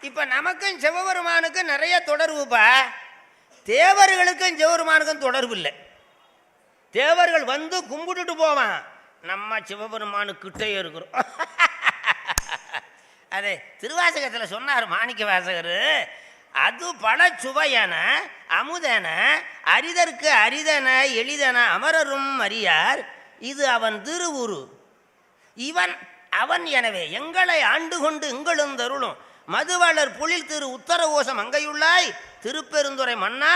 இப்ப நமக்கும் சிவபெருமானுக்கும் நிறைய தொடர்புப்பா. தேவர்களுக்கும் சிவபெருமானுக்கும் தொடர்பு இல்லை. தேவர்கள் வந்து கும்பிட்டுட்டு போவான், நம்ம சிவபெருமானுக்கிட்டே இருக்கிறோம். அது திருவாசகத்தில் சொன்னார் மாணிக்க வாசகர். அது பல சுவையன அமுதன அரிதற்கு அரிதன எளிதன அமரரும் அறியார், இது அவன் திருவுரு இவன் அவன். எனவே எங்களை ஆண்டு கொண்டு எங்களுந்தருளும் மதுவளர் புலில் திரு உத்தர ஓசம் அங்கையுள்ளாய் திருப்பெருந்துறை மன்னா,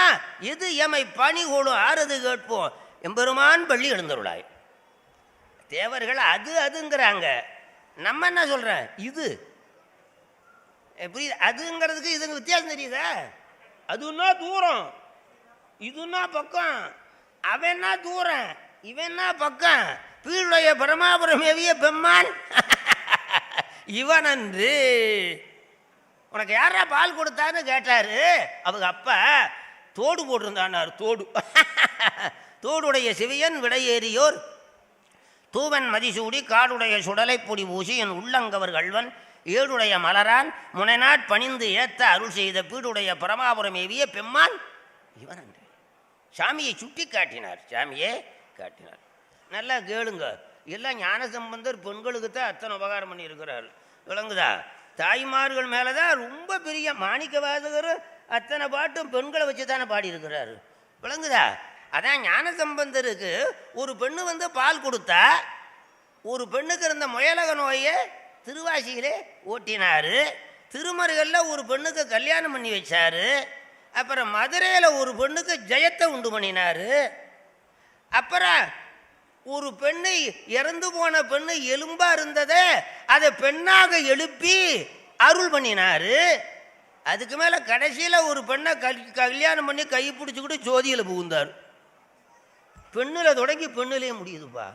இது எமை பணி கொடு ஆறுது கேட்போம் எம்பெருமான் பள்ளி எழுந்தருளாய். தேவர்கள் அது அதுங்கிறாங்க, நம்ம என்ன சொல்கிறேன் இது புரியுது. அதுங்கிறதுக்கு இதுங்க வித்தியாசம் தெரியுதா? அதுன்னா தூரம், இதுன்னா பக்கம். அவன்னா தூரம், இவன்னா பக்கம். பீழுடைய பரமாபுரம் எவிய பெம்மான் இவனன்று. உனக்கு யாரா பால் கொடுத்தான்னு கேட்டாரு. அவங்க அப்பா தோடு போட்டிருந்தான்னார். தோடு தோடுடைய சிவியன் விடையேறியோர் தூவன் மதிசூடி காடுடைய சுடலை பொடி பூசி என் உள்ளங்கவர் கல்வன் ஏடுடைய மலரான் முனைநாட் பணிந்து ஏத்த அருள் செய்த பீடுடைய பரமாபுரம் ஏவிய பெம்மான் இவன் அன்று. சாமியை சுட்டி காட்டினார், சாமியே காட்டினார். நல்லா கேளுங்க, எல்லாம் ஞானசம்பந்தர் பெண்களுக்கு தான் அத்தனை உபகாரம் பண்ணி இருக்கிறார். விளங்குதா? தாய்மார்கள் மேலே தான் ரொம்ப பெரிய மாணிக்க வாசகர் அத்தனை பாட்டும் பெண்களை வச்சு தானே பாடியிருக்கிறாரு. விளங்குதா? அதான் ஞானசம்பந்தருக்கு ஒரு பெண்ணு வந்து பால் கொடுத்தா, ஒரு பெண்ணுக்கு இருந்த முயலக நோயை திருவாசியிலே ஓட்டினார். திருமருகளில் ஒரு பெண்ணுக்கு கல்யாணம் பண்ணி வச்சார். அப்புறம் மதுரையில் ஒரு பெண்ணுக்கு ஜெயத்தை உண்டு பண்ணினார். அப்புறம் ஒரு பெண்ணை இறந்து போன பெண்ணு எலும்பா இருந்ததை அதை பெண்ணாக எழுப்பி அருள் பண்ணினார். அதுக்கு மேலே கடைசியில் ஒரு பெண்ணை கல்யாணம் பண்ணி கை பிடிச்சிக்கிட்டு ஜோதியில் புகுந்தார். பெண்ணில் தொடங்கி பெண்ணிலே முடியுதுப்பா.